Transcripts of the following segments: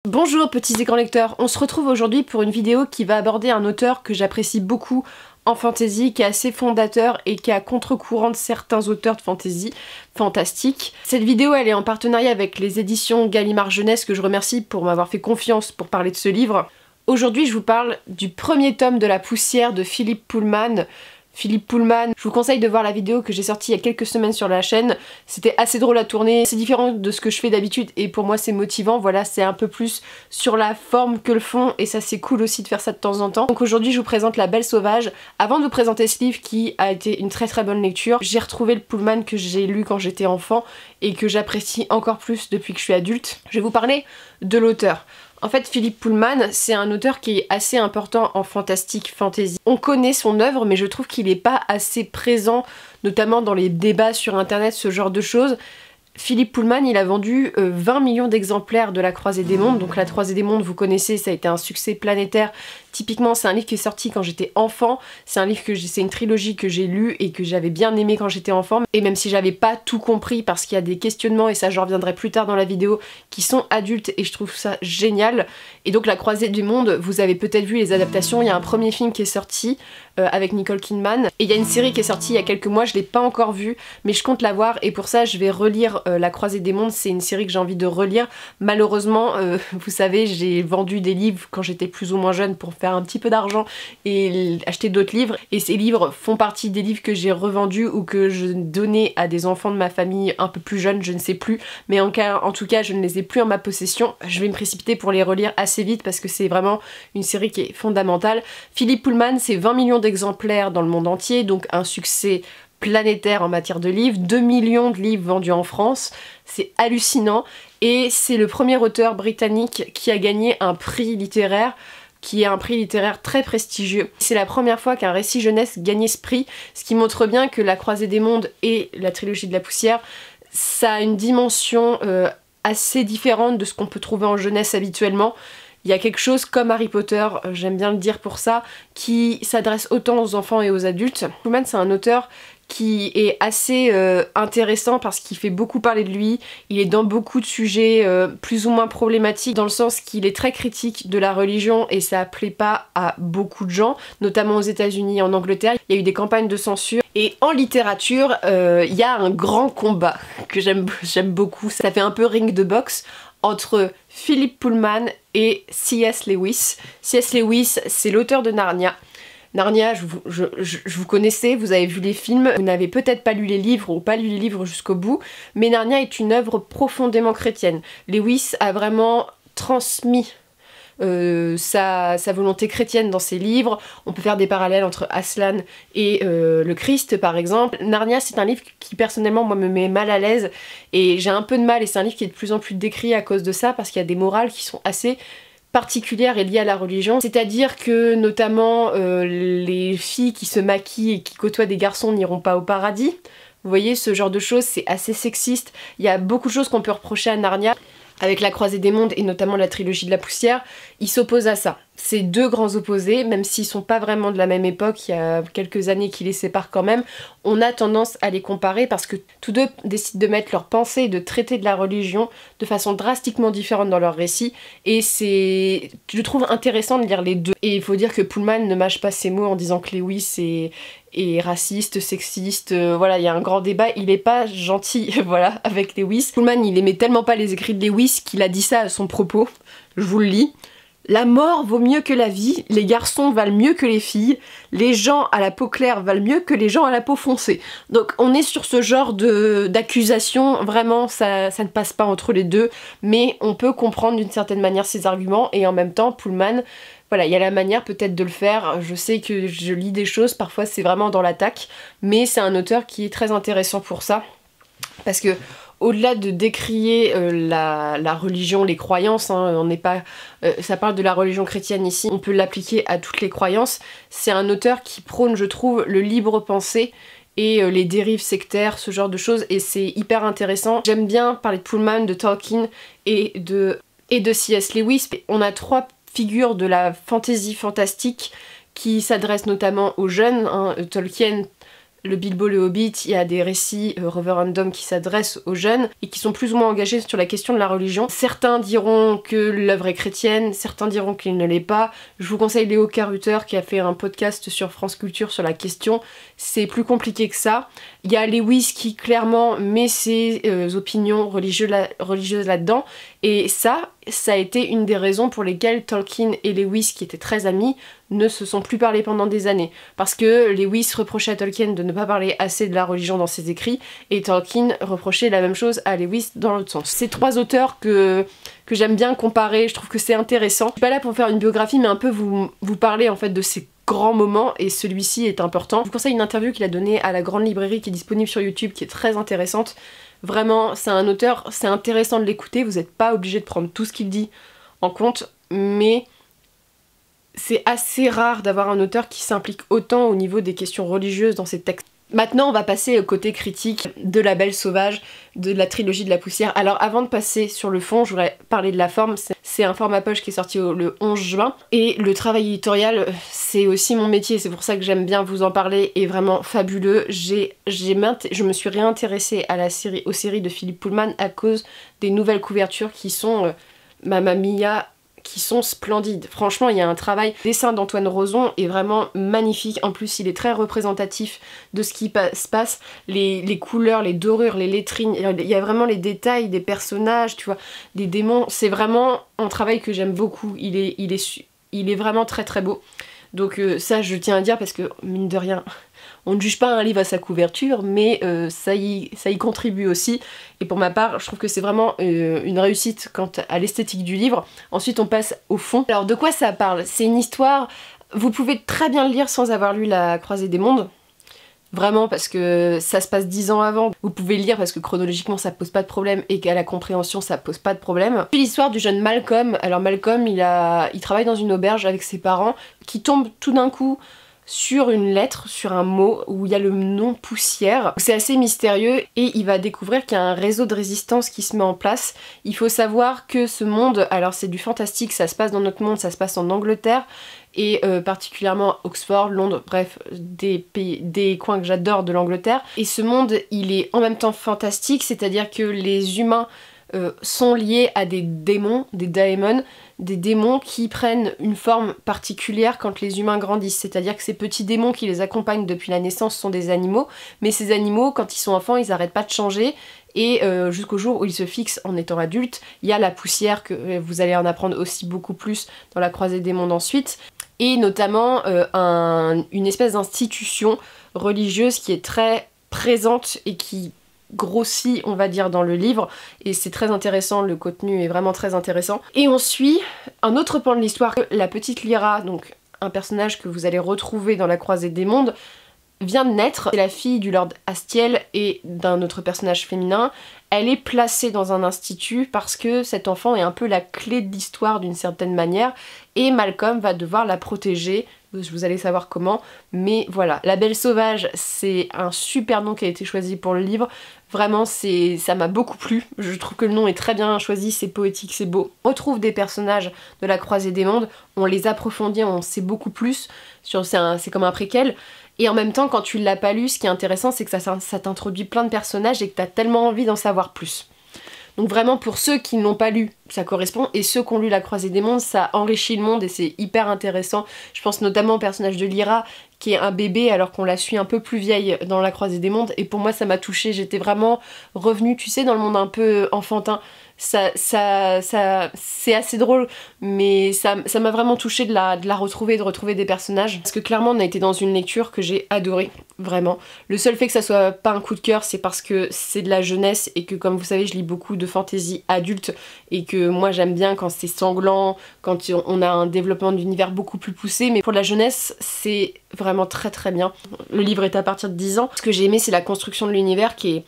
Bonjour petits écrans lecteurs, on se retrouve aujourd'hui pour une vidéo qui va aborder un auteur que j'apprécie beaucoup en fantasy, qui est assez fondateur et qui est à contre-courant de certains auteurs de fantasy fantastiques. Cette vidéo elle est en partenariat avec les éditions Gallimard Jeunesse que je remercie pour m'avoir fait confiance pour parler de ce livre. Aujourd'hui je vous parle du premier tome de La Poussière de Philippe Pullman. Philippe Pullman, je vous conseille de voir la vidéo que j'ai sortie il y a quelques semaines sur la chaîne. C'était assez drôle à tourner, c'est différent de ce que je fais d'habitude et pour moi c'est motivant. Voilà, c'est un peu plus sur la forme que le fond et ça c'est cool aussi de faire ça de temps en temps. Donc aujourd'hui je vous présente La Belle Sauvage. Avant de vous présenter ce livre qui a été une très bonne lecture, j'ai retrouvé le Pullman que j'ai lu quand j'étais enfant et que j'apprécie encore plus depuis que je suis adulte. Je vais vous parler de l'auteur. En fait, Philippe Pullman, c'est un auteur qui est assez important en fantastique fantasy. On connaît son œuvre, mais je trouve qu'il n'est pas assez présent, notamment dans les débats sur internet, ce genre de choses. Philippe Pullman, il a vendu 20 millions d'exemplaires de La Croisée des Mondes. Donc La Croisée des Mondes, vous connaissez, ça a été un succès planétaire. Typiquement, c'est un livre qui est sorti quand j'étais enfant. C'est un livre c'est une trilogie que j'ai lue et que j'avais bien aimé quand j'étais enfant. Et même si j'avais pas tout compris parce qu'il y a des questionnements, et ça j'en reviendrai plus tard dans la vidéo, qui sont adultes et je trouve ça génial. Et donc La Croisée du Monde, vous avez peut-être vu les adaptations. Il y a un premier film qui est sorti avec Nicole Kidman. Et il y a une série qui est sortie il y a quelques mois, je l'ai pas encore vue, mais je compte la voir et pour ça je vais relire La Croisée des Mondes. C'est une série que j'ai envie de relire. Malheureusement, vous savez, j'ai vendu des livres quand j'étais plus ou moins jeune pour faire un petit peu d'argent et acheter d'autres livres. Et ces livres font partie des livres que j'ai revendus ou que je donnais à des enfants de ma famille un peu plus jeunes, je ne sais plus. Mais en tout cas, je ne les ai plus en ma possession. Je vais me précipiter pour les relire assez vite parce que c'est vraiment une série qui est fondamentale. Philippe Pullman, c'est 20 millions d'exemplaires dans le monde entier, donc un succès planétaire en matière de livres, 2 millions de livres vendus en France, c'est hallucinant et c'est le premier auteur britannique qui a gagné un prix littéraire qui est un prix littéraire très prestigieux. C'est la première fois qu'un récit jeunesse gagnait ce prix, ce qui montre bien que La Croisée des Mondes et la trilogie de La Poussière, ça a une dimension assez différente de ce qu'on peut trouver en jeunesse habituellement. Il y a quelque chose comme Harry Potter, j'aime bien le dire pour ça, qui s'adresse autant aux enfants et aux adultes. Pullman, c'est un auteur qui est assez intéressant parce qu'il fait beaucoup parler de lui, il est dans beaucoup de sujets plus ou moins problématiques dans le sens qu'il est très critique de la religion et ça plaît pas à beaucoup de gens, notamment aux États-Unis et en Angleterre. Il y a eu des campagnes de censure et en littérature il y a un grand combat que j'aime beaucoup, ça fait un peu ring de boxe entre Philippe Pullman et C.S. Lewis. C.S. Lewis, c'est l'auteur de Narnia. Narnia, vous connaissez, vous avez vu les films, vous n'avez peut-être pas lu les livres ou pas lu les livres jusqu'au bout, mais Narnia est une œuvre profondément chrétienne. Lewis a vraiment transmis sa volonté chrétienne dans ses livres. On peut faire des parallèles entre Aslan et le Christ par exemple. Narnia, c'est un livre qui personnellement moi me met mal à l'aise et j'ai un peu de mal et c'est un livre qui est de plus en plus décrit à cause de ça parce qu'il y a des morales qui sont assez particulière et liée à la religion, c'est-à-dire que notamment les filles qui se maquillent et qui côtoient des garçons n'iront pas au paradis. Vous voyez, ce genre de choses, c'est assez sexiste. Il y a beaucoup de choses qu'on peut reprocher à Narnia. Avec La Croisée des Mondes et notamment la trilogie de La Poussière, ils s'opposent à ça. Ces deux grands opposés, même s'ils sont pas vraiment de la même époque, il y a quelques années qui les séparent quand même, on a tendance à les comparer parce que tous deux décident de mettre leur pensée et de traiter de la religion de façon drastiquement différente dans leurs récits et c'est, je trouve intéressant de lire les deux. Et il faut dire que Pullman ne mâche pas ses mots en disant que Lewis est raciste, sexiste, voilà, il y a un grand débat, il est pas gentil, voilà, avec Lewis. Pullman, il aimait tellement pas les écrits de Lewis qu'il a dit ça à son propos, je vous le lis. La mort vaut mieux que la vie, les garçons valent mieux que les filles, les gens à la peau claire valent mieux que les gens à la peau foncée. Donc on est sur ce genre d'accusation, vraiment ça ne passe pas entre les deux, mais on peut comprendre d'une certaine manière ses arguments et en même temps Pullman, voilà, il y a la manière peut-être de le faire, je sais que je lis des choses, parfois c'est vraiment dans l'attaque, mais c'est un auteur qui est très intéressant pour ça, parce que au-delà de décrier la religion, les croyances, hein, on n'est pas, ça parle de la religion chrétienne ici, on peut l'appliquer à toutes les croyances, c'est un auteur qui prône, je trouve, le libre pensée et les dérives sectaires, ce genre de choses, et c'est hyper intéressant. J'aime bien parler de Pullman, de Tolkien et de C.S. Lewis. On a trois figures de la fantasy fantastique qui s'adressent notamment aux jeunes, hein, Tolkien, le Bilbo le Hobbit, il y a des récits Referendum qui s'adressent aux jeunes et qui sont plus ou moins engagés sur la question de la religion. Certains diront que l'œuvre est chrétienne, certains diront qu'il ne l'est pas. Je vous conseille Léo Caruter qui a fait un podcast sur France Culture sur la question. C'est plus compliqué que ça. Il y a Lewis qui clairement met ses opinions religieuses là-dedans, et ça a été une des raisons pour lesquelles Tolkien et Lewis, qui étaient très amis, ne se sont plus parlé pendant des années. Parce que Lewis reprochait à Tolkien de ne pas parler assez de la religion dans ses écrits, et Tolkien reprochait la même chose à Lewis dans l'autre sens. Ces trois auteurs que j'aime bien comparer, je trouve que c'est intéressant. Je suis pas là pour faire une biographie, mais un peu vous parler en fait de ces grands moments, et celui-ci est important. Je vous conseille une interview qu'il a donnée à la Grande Librairie qui est disponible sur YouTube, qui est très intéressante. Vraiment, c'est un auteur, c'est intéressant de l'écouter, vous n'êtes pas obligé de prendre tout ce qu'il dit en compte, mais c'est assez rare d'avoir un auteur qui s'implique autant au niveau des questions religieuses dans ses textes. Maintenant, on va passer au côté critique de La Belle Sauvage, de la trilogie de la poussière. Alors avant de passer sur le fond, je voudrais parler de la forme. C'est un format poche qui est sorti le 11 juin. Et le travail éditorial, c'est aussi mon métier, c'est pour ça que j'aime bien vous en parler, est vraiment fabuleux. Je me suis réintéressée à aux séries de Philippe Pullman à cause des nouvelles couvertures qui sont Mamma Mia, qui sont splendides. Franchement, il y a un travail. Le dessin d'Antoine Rozon est vraiment magnifique. En plus, il est très représentatif de ce qui se passe. Les couleurs, les dorures, les lettrines, il y a vraiment les détails des personnages, tu vois, des démons. C'est vraiment un travail que j'aime beaucoup. Il est vraiment très très beau. Donc ça, je tiens à dire parce que, mine de rien, on ne juge pas un livre à sa couverture, mais ça y contribue aussi. Et pour ma part, je trouve que c'est vraiment une réussite quant à l'esthétique du livre. Ensuite, on passe au fond. Alors, de quoi ça parle? C'est une histoire... Vous pouvez très bien le lire sans avoir lu La Croisée des Mondes. Vraiment, parce que ça se passe 10 ans avant. Vous pouvez le lire parce que chronologiquement ça pose pas de problème et qu'à la compréhension ça pose pas de problème. C'est l'histoire du jeune Malcolm. Alors Malcolm, il travaille dans une auberge avec ses parents qui tombe tout d'un coup sur une lettre, sur un mot où il y a le nom poussière. C'est assez mystérieux et il va découvrir qu'il y a un réseau de résistance qui se met en place. Il faut savoir que ce monde, alors c'est du fantastique, ça se passe dans notre monde, ça se passe en Angleterre et particulièrement Oxford, Londres, bref, des coins que j'adore de l'Angleterre. Et ce monde, il est en même temps fantastique, c'est-à-dire que les humains sont liés à des démons, des daemons, des démons qui prennent une forme particulière quand les humains grandissent. C'est-à-dire que ces petits démons qui les accompagnent depuis la naissance sont des animaux, mais ces animaux, quand ils sont enfants, ils n'arrêtent pas de changer, et jusqu'au jour où ils se fixent en étant adultes. Il y a la poussière, que vous allez en apprendre aussi beaucoup plus dans La Croisée des Mondes ensuite, et notamment une espèce d'institution religieuse qui est très présente et qui grossit, on va dire, dans le livre, et c'est très intéressant, le contenu est vraiment très intéressant. Et on suit un autre pan de l'histoire, la petite Lyra, donc un personnage que vous allez retrouver dans La Croisée des Mondes, vient de naître. C'est la fille du Lord Astiel et d'un autre personnage féminin. Elle est placée dans un institut parce que cet enfant est un peu la clé de l'histoire d'une certaine manière, et Malcolm va devoir la protéger. Vous allez savoir comment, mais voilà. La Belle Sauvage, c'est un super nom qui a été choisi pour le livre. Vraiment, ça m'a beaucoup plu. Je trouve que le nom est très bien choisi, c'est poétique, c'est beau. On retrouve des personnages de La Croisée des Mondes, on les approfondit, on sait beaucoup plus. C'est comme un préquel. Et en même temps, quand tu l'as pas lu, ce qui est intéressant, c'est que ça t'introduit plein de personnages et que t'as tellement envie d'en savoir plus. Donc vraiment, pour ceux qui n'ont pas lu, ça correspond, et ceux qui ont lu La Croisée des Mondes, ça enrichit le monde et c'est hyper intéressant. Je pense notamment au personnage de Lyra, qui est un bébé alors qu'on la suit un peu plus vieille dans La Croisée des Mondes, et pour moi ça m'a touchée. J'étais vraiment revenue, tu sais, dans le monde un peu enfantin. C'est assez drôle, mais ça m'a vraiment touchée de la retrouver, de retrouver des personnages. Parce que clairement on a été dans une lecture que j'ai adorée, vraiment. Le seul fait que ça soit pas un coup de cœur, c'est parce que c'est de la jeunesse et que, comme vous savez, je lis beaucoup de fantasy adulte et que moi j'aime bien quand c'est sanglant, quand on a un développement d'univers beaucoup plus poussé, mais pour la jeunesse c'est vraiment très très bien. Le livre est à partir de 10 ans. Ce que j'ai aimé, c'est la construction de l'univers qui est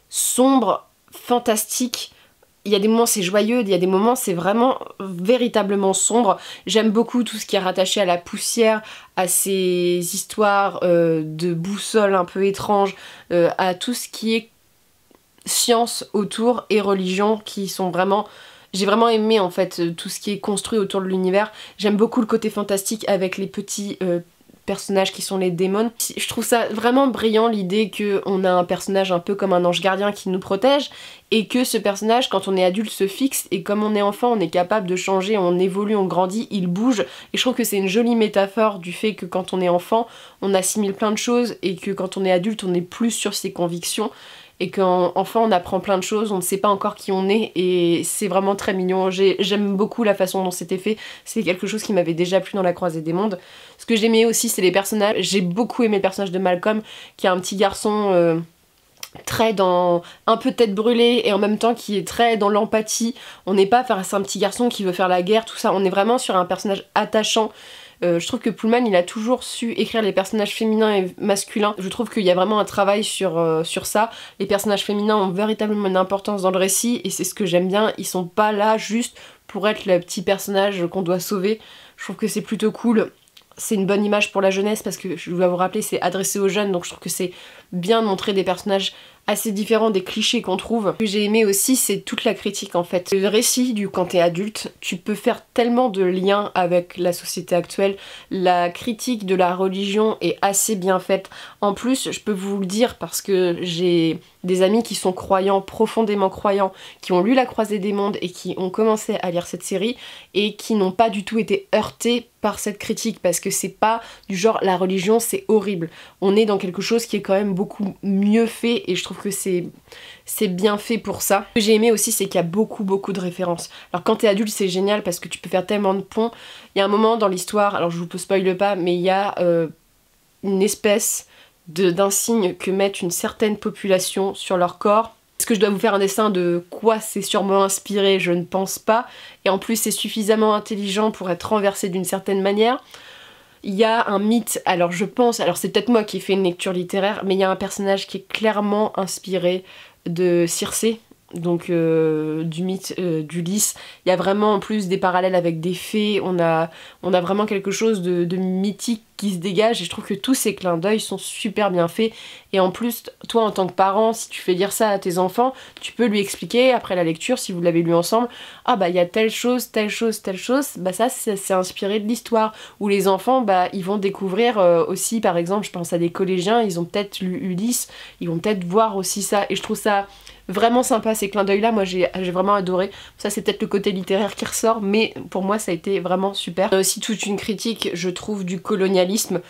sombre, fantastique. Il y a des moments c'est joyeux, il y a des moments c'est vraiment véritablement sombre. J'aime beaucoup tout ce qui est rattaché à la poussière, à ces histoires de boussoles un peu étranges, à tout ce qui est science autour et religion qui sont vraiment... J'ai vraiment aimé en fait tout ce qui est construit autour de l'univers. J'aime beaucoup le côté fantastique avec les petits personnages qui sont les démons. Je trouve ça vraiment brillant l'idée qu'on a un personnage un peu comme un ange gardien qui nous protège et que ce personnage quand on est adulte se fixe et comme on est enfant on est capable de changer, on évolue, on grandit, il bouge et je trouve que c'est une jolie métaphore du fait que quand on est enfant on assimile plein de choses et que quand on est adulte on est plus sur ses convictions et qu'enfant on apprend plein de choses, on ne sait pas encore qui on est et c'est vraiment très mignon. J'aime beaucoup la façon dont c'était fait, c'est quelque chose qui m'avait déjà plu dans La Croisée des Mondes. Ce que j'aimais aussi c'est les personnages, j'ai beaucoup aimé le personnage de Malcolm qui est un petit garçon très dans un peu tête brûlée et en même temps qui est très dans l'empathie. On n'est pas face à un petit garçon qui veut faire la guerre, tout ça, on est vraiment sur un personnage attachant. Je trouve que Pullman il a toujours su écrire les personnages féminins et masculins. Je trouve qu'il y a vraiment un travail sur ça. Les personnages féminins ont véritablement une importance dans le récit et c'est ce que j'aime bien. Ils sont pas là juste pour être le petit personnage qu'on doit sauver. Je trouve que c'est plutôt cool. C'est une bonne image pour la jeunesse parce que je dois vous rappeler c'est adressé aux jeunes donc je trouve que c'est bien de montrer des personnages assez différents des clichés qu'on trouve. Ce que j'ai aimé aussi c'est toute la critique en fait. Le récit du quand t'es adulte, tu peux faire tellement de liens avec la société actuelle. La critique de la religion est assez bien faite. En plus je peux vous le dire parce que j'ai des amis qui sont croyants, profondément croyants, qui ont lu La Croisée des Mondes et qui ont commencé à lire cette série et qui n'ont pas du tout été heurtés par cette critique parce que c'est pas du genre la religion c'est horrible. On est dans quelque chose qui est quand même beaucoup mieux fait et je trouve que c'est bien fait pour ça. Ce que j'ai aimé aussi c'est qu'il y a beaucoup de références. Alors quand t'es adulte c'est génial parce que tu peux faire tellement de ponts. Il y a un moment dans l'histoire, alors je vous spoil pas, mais il y a une espèce d'insigne que mettent une certaine population sur leur corps. Est-ce que je dois vous faire un dessin de quoi c'est sûrement inspiré? Je ne pense pas. Et en plus c'est suffisamment intelligent pour être renversé d'une certaine manière. Il y a un mythe, alors je pense, alors c'est peut-être moi qui ai fait une lecture littéraire, mais il y a un personnage qui est clairement inspiré de Circé, donc du mythe d'Ulysse. Il y a vraiment en plus des parallèles avec des fées, on a vraiment quelque chose de mythique qui se dégage et je trouve que tous ces clins d'œil sont super bien faits et en plus toi en tant que parent si tu fais lire ça à tes enfants tu peux lui expliquer après la lecture si vous l'avez lu ensemble ah bah il y a telle chose, bah ça c'est inspiré de l'histoire où les enfants bah ils vont découvrir aussi par exemple je pense à des collégiens ils ont peut-être lu Ulysse ils vont peut-être voir aussi ça et je trouve ça vraiment sympa ces clins d'œil là, moi j'ai vraiment adoré. Ça c'est peut-être le côté littéraire qui ressort mais pour moi ça a été vraiment super. Aussi toute une critique je trouve du colonialisme,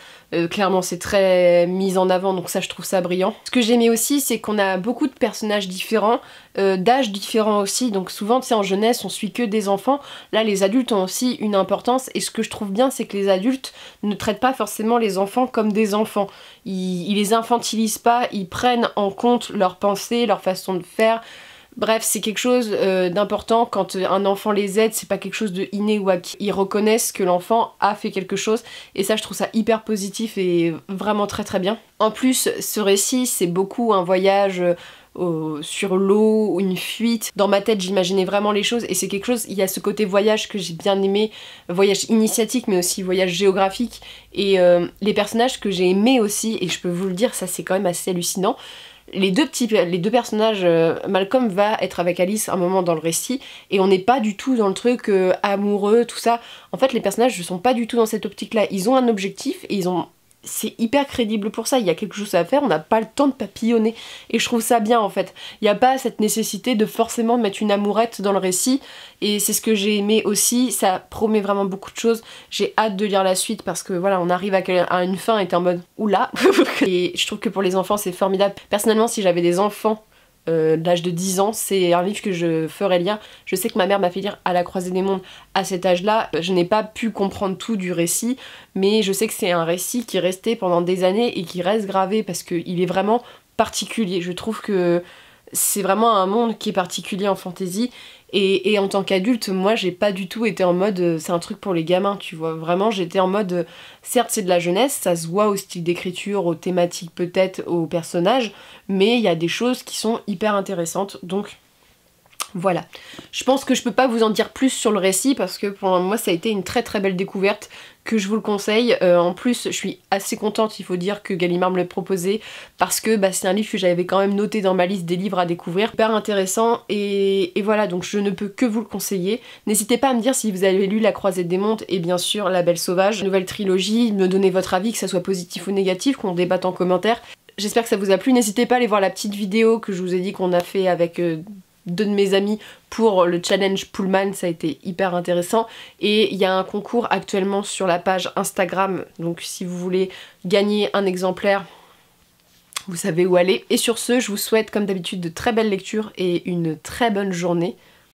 clairement c'est très mis en avant donc ça je trouve ça brillant. Ce que j'aimais aussi c'est qu'on a beaucoup de personnages différents, d'âges différents aussi donc souvent tu sais en jeunesse on suit que des enfants, là les adultes ont aussi une importance et ce que je trouve bien c'est que les adultes ne traitent pas forcément les enfants comme des enfants. Ils les infantilisent pas, ils prennent en compte leurs pensées, leur façon de faire. Bref, c'est quelque chose d'important quand un enfant les aide, c'est pas quelque chose de inné ou acquis. Ils reconnaissent que l'enfant a fait quelque chose et ça je trouve ça hyper positif et vraiment très bien. En plus, ce récit c'est beaucoup un voyage sur l'eau, une fuite. Dans ma tête j'imaginais vraiment les choses et c'est quelque chose, il y a ce côté voyage que j'ai bien aimé, voyage initiatique mais aussi voyage géographique et les personnages que j'ai aimés aussi et je peux vous le dire ça c'est quand même assez hallucinant. Les deux personnages, Malcolm va être avec Alice un moment dans le récit et on n'est pas du tout dans le truc amoureux, tout ça. En fait les personnages ne sont pas du tout dans cette optique là, ils ont un objectif et c'est hyper crédible pour ça, il y a quelque chose à faire, on n'a pas le temps de papillonner et je trouve ça bien en fait. Il n'y a pas cette nécessité de forcément mettre une amourette dans le récit et c'est ce que j'ai aimé aussi, ça promet vraiment beaucoup de choses. J'ai hâte de lire la suite parce que voilà on arrive à une fin et t'es en mode oula et je trouve que pour les enfants c'est formidable. Personnellement si j'avais des enfants l'âge de 10 ans, c'est un livre que je ferais lire. Je sais que ma mère m'a fait lire À la croisée des mondes à cet âge-là. Je n'ai pas pu comprendre tout du récit, mais je sais que c'est un récit qui est resté pendant des années et qui reste gravé parce qu'il est vraiment particulier. Je trouve que c'est vraiment un monde qui est particulier en fantasy et en tant qu'adulte, moi j'ai pas du tout été en mode c'est un truc pour les gamins, tu vois. Vraiment j'étais en mode certes c'est de la jeunesse, ça se voit au style d'écriture, aux thématiques peut-être, aux personnages, mais il y a des choses qui sont hyper intéressantes donc Voilà, je pense que je peux pas vous en dire plus sur le récit parce que pour moi ça a été une très très belle découverte, que je vous le conseille. En plus je suis assez contente, il faut dire, que Gallimard me l'ait proposé parce que c'est un livre que j'avais quand même noté dans ma liste des livres à découvrir, hyper intéressant et voilà, donc je ne peux que vous le conseiller. N'hésitez pas à me dire si vous avez lu La Croisée des Mondes et bien sûr La Belle Sauvage, nouvelle trilogie, me donner votre avis, que ça soit positif ou négatif, qu'on débatte en commentaire. J'espère que ça vous a plu, n'hésitez pas à aller voir la petite vidéo que je vous ai dit qu'on a fait avec deux de mes amis pour le challenge Pullman, ça a été hyper intéressant. Et il y a un concours actuellement sur la page Instagram, donc si vous voulez gagner un exemplaire, vous savez où aller. Et sur ce, je vous souhaite comme d'habitude de très belles lectures et une très bonne journée.